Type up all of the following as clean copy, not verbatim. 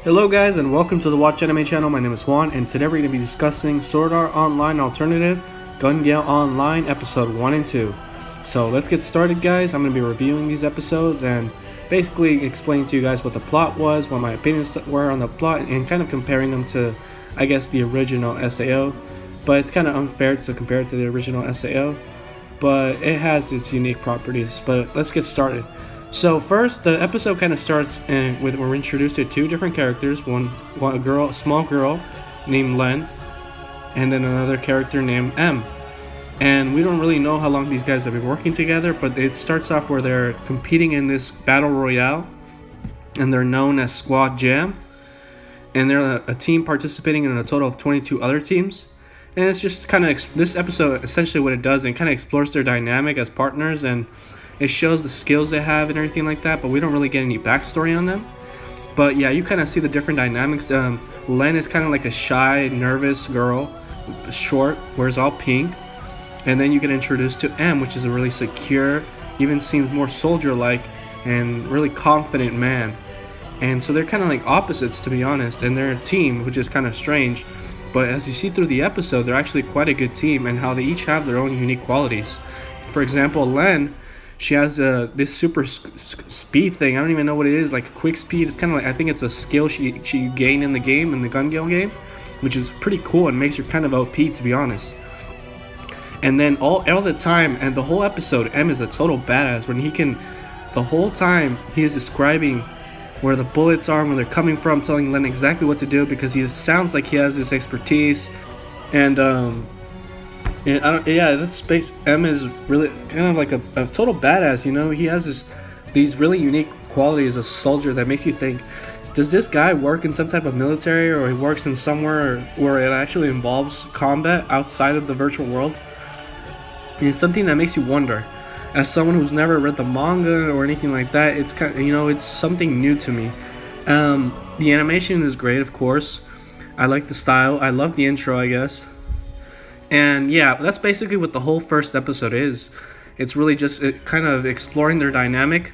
Hello guys, and welcome to the Watch Anime channel. My name is Juan, and today we're going to be discussing Sword Art Online Alternative Gale Online episode 1 and 2. So let's get started, guys. I'm going to be reviewing these episodes and basically explaining to you guys what the plot was, what my opinions were on the plot, and kind of comparing them to, I guess, the original SAO. But it's kind of unfair to compare it to the original SAO, but it has its unique properties. But let's get started. So first, the episode kind of starts with we're introduced to two different characters. A small girl named Len, and then another character named M. And we don't really know how long these guys have been working together, but it starts off where they're competing in this battle royale, and they're known as Squad Jam. And they're a team participating in a total of 22 other teams. And it's just kind of this episode essentially what it does, and it kind of explores their dynamic as partners, and it shows the skills they have and everything like that, but we don't really get any backstory on them. But yeah, you kind of see the different dynamics. Len is kind of like a shy, nervous girl, short, wears all pink. And then you get introduced to M, which is a really secure, even seems more soldier-like, and really confident man. And so they're kind of like opposites, to be honest, and they're a team, which is kind of strange. But as you see through the episode, they're actually quite a good team, and how they each have their own unique qualities. For example, Len, she has this super speed thing. I don't even know what it is, like quick speed. It's kind of like, I think it's a skill she gained in the game, in the Gun Gale game, which is pretty cool and makes her kind of OP, to be honest. And then all the time, and the whole episode, M is a total badass. When he can, the whole time he is describing where the bullets are, where they're coming from, telling Len exactly what to do, because he sounds like he has this expertise. And that's space. M is really kind of like a total badass, you know. He has these really unique qualities as a soldier that makes you think, does this guy work in some type of military, or he works in somewhere where it actually involves combat outside of the virtual world? And it's something that makes you wonder. As someone who's never read the manga or anything like that, it's kind of, it's something new to me. The animation is great, of course. I like the style. I love the intro, I guess. And yeah, that's basically what the whole first episode is. It's really just kind of exploring their dynamic.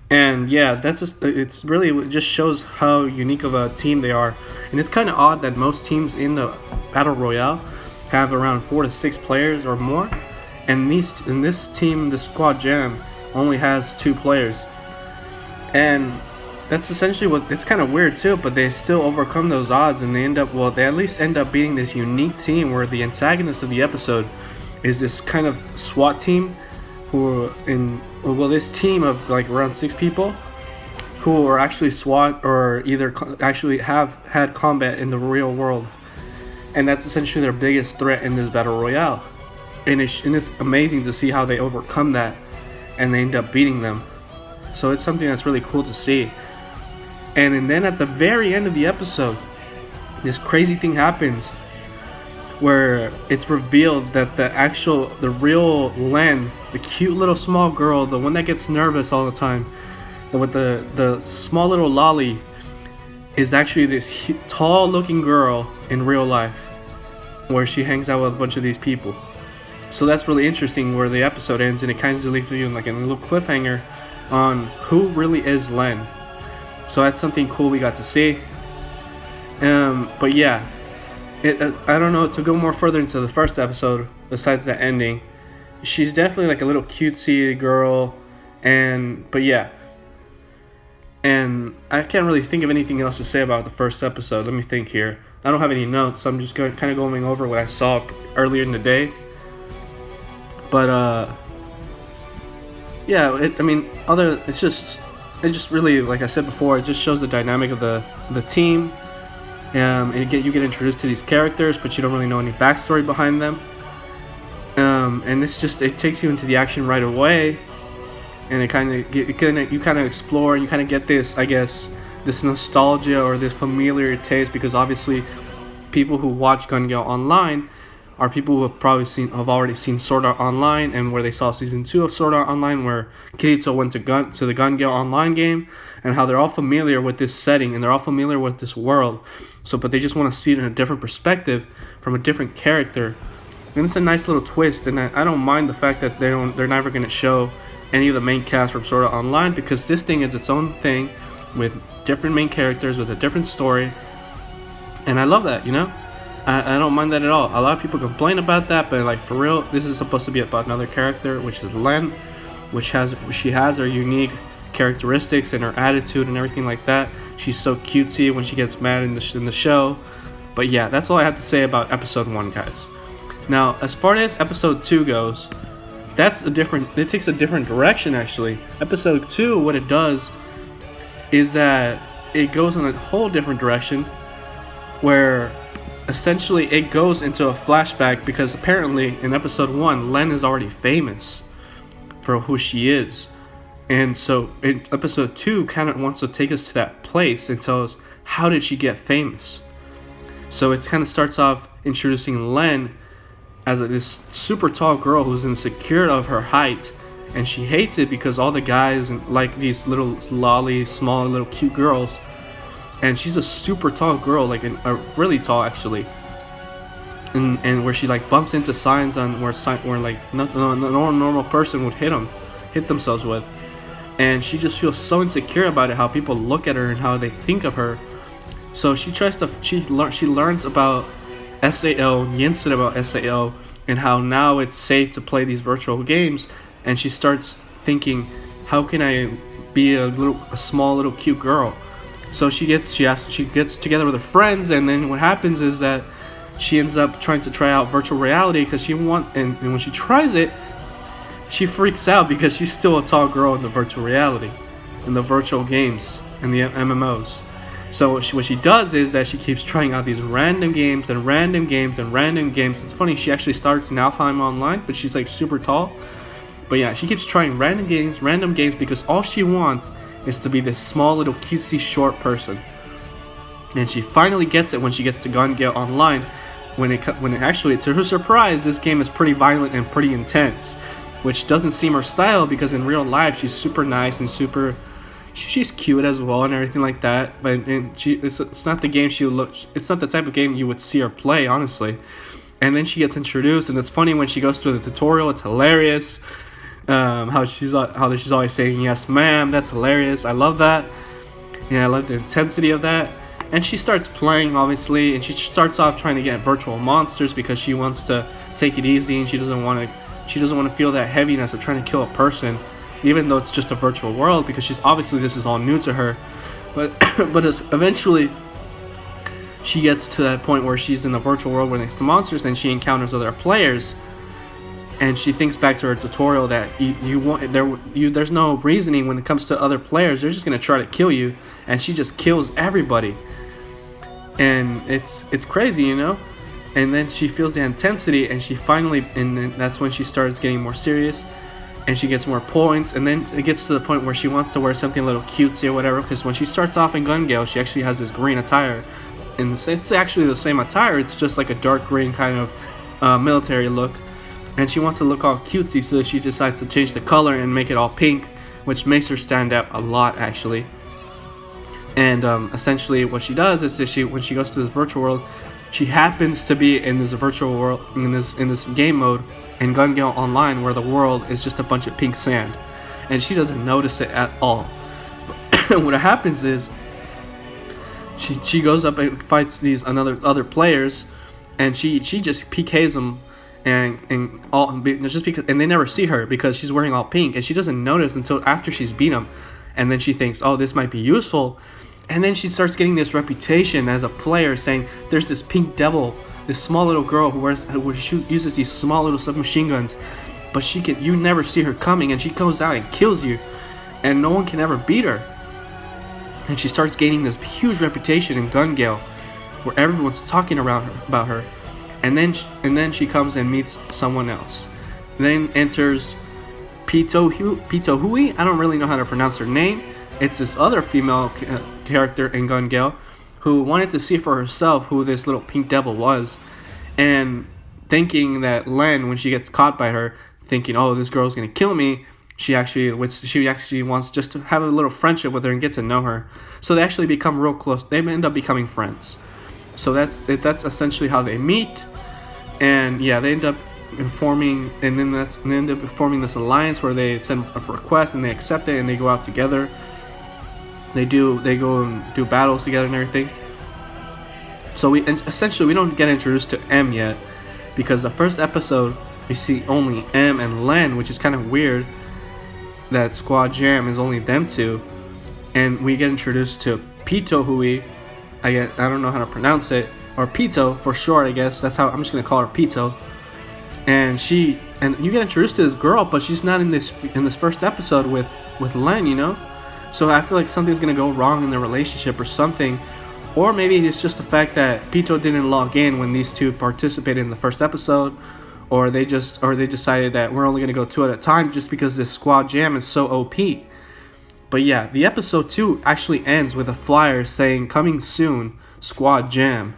And yeah, it just shows how unique of a team they are. And it's kind of odd that most teams in the Battle Royale have around 4 to 6 players or more. And this team, the Squad Jam, only has 2 players. And that's essentially it's kind of weird too, but they still overcome those odds, and they at least end up beating this unique team where the antagonist of the episode is this kind of SWAT team this team of like around 6 people who are actually SWAT, or either actually have had combat in the real world. And that's essentially their biggest threat in this battle royale. And it's amazing to see how they overcome that and they end up beating them. So it's something that's really cool to see. And then at the very end of the episode, this crazy thing happens where it's revealed that the real Len, the cute little small girl, the one that gets nervous all the time, with the small little lolly, is actually this tall looking girl in real life, where she hangs out with a bunch of these people. So that's really interesting where the episode ends, and it kind of leaves you like a little cliffhanger on who really is Len. So that's something cool we got to see. But yeah, I don't know, to go more further into the first episode, besides that ending, she's definitely like a little cutesy girl, but yeah. And I can't really think of anything else to say about the first episode. Let me think here. I don't have any notes, so I'm just kind of going over what I saw earlier in the day. But yeah, it just really, like I said before, it just shows the dynamic of the team. You get introduced to these characters, but you don't really know any backstory behind them. And it takes you into the action right away, and you kind of explore, and you kind of get this, I guess, this nostalgia or this familiar taste, because obviously people who watch Gun Gale Online are people who have already seen Sword Art Online, and where they saw season 2 of Sword Art Online, where Kirito went to the Gun Gale Online game, and how they're all familiar with this setting and they're all familiar with this world. So, but they just want to see it in a different perspective from a different character, and it's a nice little twist. And I don't mind the fact that they're never going to show any of the main cast from Sword Art Online, because this thing is its own thing with different main characters with a different story, and I love that, you know. I don't mind that at all. A lot of people complain about that, but like, for real, this is supposed to be about another character, which is Len, she has her unique characteristics and her attitude and everything like that. She's so cutesy when she gets mad in the show. But yeah, that's all I have to say about episode 1, guys. Now, as far as episode 2 goes, it takes a different direction actually. Episode 2, what it does is that it goes in a whole different direction, where essentially it goes into a flashback, because apparently in episode 1 Len is already famous for who she is, and so in episode 2 kind of wants to take us to that place and tell us how did she get famous. So it kind of starts off introducing Len as this super tall girl who's insecure of her height, and she hates it because all the guys like these little lolly small little cute girls, and she's a super tall girl, like a really tall actually, and where she like bumps into signs on where like no normal person would hit themselves with, and she just feels so insecure about it, how people look at her and how they think of her. So she learns about SAO, the incident about SAO, and how now it's safe to play these virtual games, and she starts thinking, how can I be a small little cute girl? So she gets together with her friends, and then what happens is that she ends up trying to try out virtual reality, because and when she tries it, she freaks out because she's still a tall girl in the virtual reality, in the virtual games, in the MMOs. So what she does is that she keeps trying out these random games and random games and random games. It's funny, she actually starts in Alfheim Online, but she's like super tall. But yeah, she keeps trying random games, because all she wants is to be this small little cutesy short person. And she finally gets it when she gets to Gun Gale Online, when it actually, to her surprise, this game is pretty violent and pretty intense, which doesn't seem her style, because in real life she's super nice and she's cute as well and everything like that. But it's not the game it's not the type of game you would see her play, honestly. And then she gets introduced, and it's funny when she goes through the tutorial, it's hilarious. How she's always saying yes ma'am, that's hilarious. I love that. Yeah, I love the intensity of that. And she starts playing, obviously, and she starts off trying to get virtual monsters because she wants to take it easy, and she doesn't want to feel that heaviness of trying to kill a person, even though it's just a virtual world, because this is all new to her. But eventually she gets to that point where she's in a virtual world where next to monsters, and she encounters other players, and she thinks back to her tutorial that there's no reasoning when it comes to other players. They're just gonna try to kill you, and she just kills everybody, and it's crazy, you know. And then she feels the intensity, and then that's when she starts getting more serious, and she gets more points, and then it gets to the point where she wants to wear something a little cutesy or whatever, because when she starts off in Gun Gale, she actually has this green attire, and it's actually the same attire, it's just like a dark green kind of military look, and she wants to look all cutesy, so she decides to change the color and make it all pink, which makes her stand out a lot actually. And essentially what she does is that when she goes to this virtual world, she happens to be in this virtual world, in this game mode in Gun Gale Online, where the world is just a bunch of pink sand, and she doesn't notice it at all. But what happens is she goes up and fights these other players, and she just PKs them, and they never see her because she's wearing all pink, and she doesn't notice until after she's beat them, and then she thinks, oh, this might be useful. And then she starts getting this reputation as a player, saying there's this pink devil, this small little girl who uses these small little submachine guns, but you never see her coming, and she goes out and kills you, and no one can ever beat her. And she starts gaining this huge reputation in Gun Gale, where everyone's talking about her. And then she comes and meets someone else. Then enters Pito Hui. I don't really know how to pronounce her name. It's this other female character in Gun Gale who wanted to see for herself who this little pink devil was. And thinking that Len, when she gets caught by her, thinking, oh, this girl's gonna kill me, she actually wants just to have a little friendship with her and get to know her. So they actually become real close. They end up becoming friends. So that's essentially how they meet. And yeah, they end up forming this alliance where they send a request and they accept it and they go out together. They go and do battles together and everything. So essentially we don't get introduced to M yet, because the first episode we see only M and Len, which is kind of weird that Squad Jam is only them two, and we get introduced to Pito, I don't know how to pronounce it, or Pito for short, I guess. That's how I'm just gonna call her Pito. And you get introduced to this girl, but she's not in this first episode with Len, you know. So I feel like something's gonna go wrong in their relationship or something, or maybe it's just the fact that Pito didn't log in when these two participated in the first episode, or they decided that we're only gonna go two at a time just because this Squad Jam is so OP. But yeah, the episode 2 actually ends with a flyer saying "Coming soon, Squad Jam,"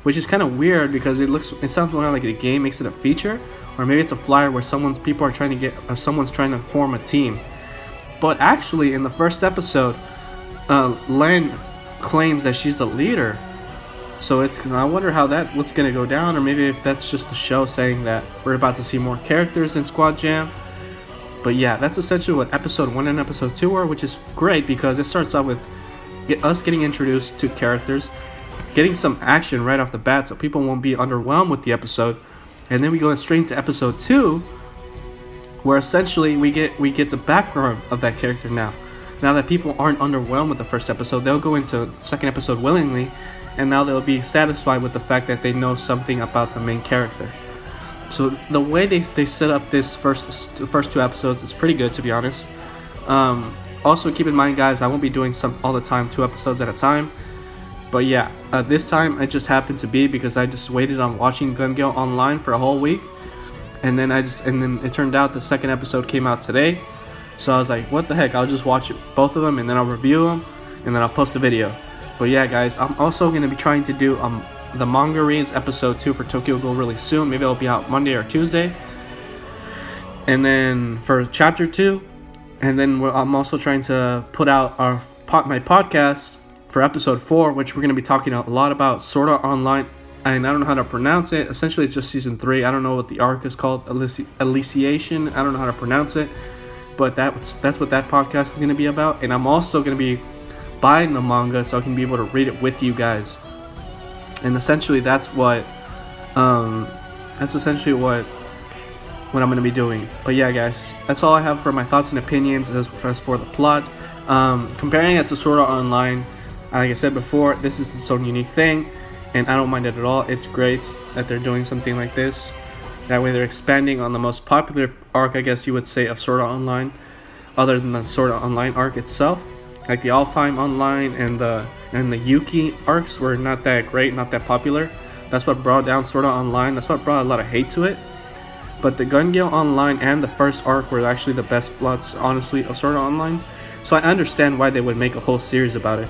which is kind of weird because it sounds more like the game makes it a feature, or maybe it's a flyer where someone's trying to form a team. But actually, in the first episode, Len claims that she's the leader. So I wonder how what's gonna go down, or maybe if that's just the show saying that we're about to see more characters in Squad Jam. But yeah, that's essentially what episode 1 and episode 2 are, which is great because it starts out with us getting introduced to characters, getting some action right off the bat so people won't be underwhelmed with the episode. And then we go straight into episode 2, where essentially we get the background of that character now. Now that people aren't underwhelmed with the first episode, they'll go into the second episode willingly, and now they'll be satisfied with the fact that they know something about the main character. So the way they set up the first 2 episodes is pretty good, to be honest. Also keep in mind, guys, I won't be doing all the time 2 episodes at a time. But yeah, this time it just happened to be because I just waited on watching Gun Gale Online for a whole week, and then it turned out the second episode came out today. So I was like, what the heck? I'll just watch both of them and then I'll review them and then I'll post a video. But yeah, guys, I'm also gonna be trying to do the manga reads episode 2 for Tokyo Ghoul really soon. Maybe it'll be out Monday or Tuesday. And then for chapter 2, and then I'm also trying to put out my podcast for episode 4, which we're going to be talking a lot about Sword Art Online, and I don't know how to pronounce it. Essentially, it's just season 3. I don't know what the arc is called, Elysiation. I don't know how to pronounce it, but that's what that podcast is going to be about. And I'm also going to be buying the manga so I can be able to read it with you guys. And essentially, that's what I'm going to be doing. But yeah, guys, that's all I have for my thoughts and opinions as for the plot. Comparing it to Sword Art Online, like I said before, this is its own unique thing, and I don't mind it at all. It's great that they're doing something like this. That way they're expanding on the most popular arc, I guess you would say, of Sword Art Online, other than the Sword Art Online arc itself. Like the Alfheim Online and the Yuki arcs were not that great, not that popular. That's what brought down Sword Art Online. That's what brought a lot of hate to it. But the Gun Gale Online and the first arc were actually the best plots, honestly, of Sword Art Online. So I understand why they would make a whole series about it.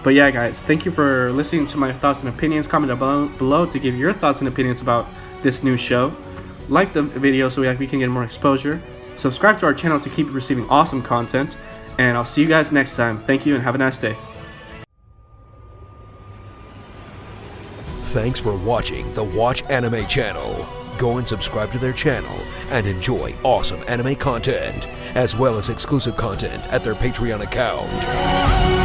But yeah, guys, thank you for listening to my thoughts and opinions. Comment down below to give your thoughts and opinions about this new show. Like the video so we can get more exposure. Subscribe to our channel to keep receiving awesome content. And I'll see you guys next time. Thank you and have a nice day. Thanks for watching the Watch Anime channel. Go and subscribe to their channel and enjoy awesome anime content, as well as exclusive content at their Patreon account.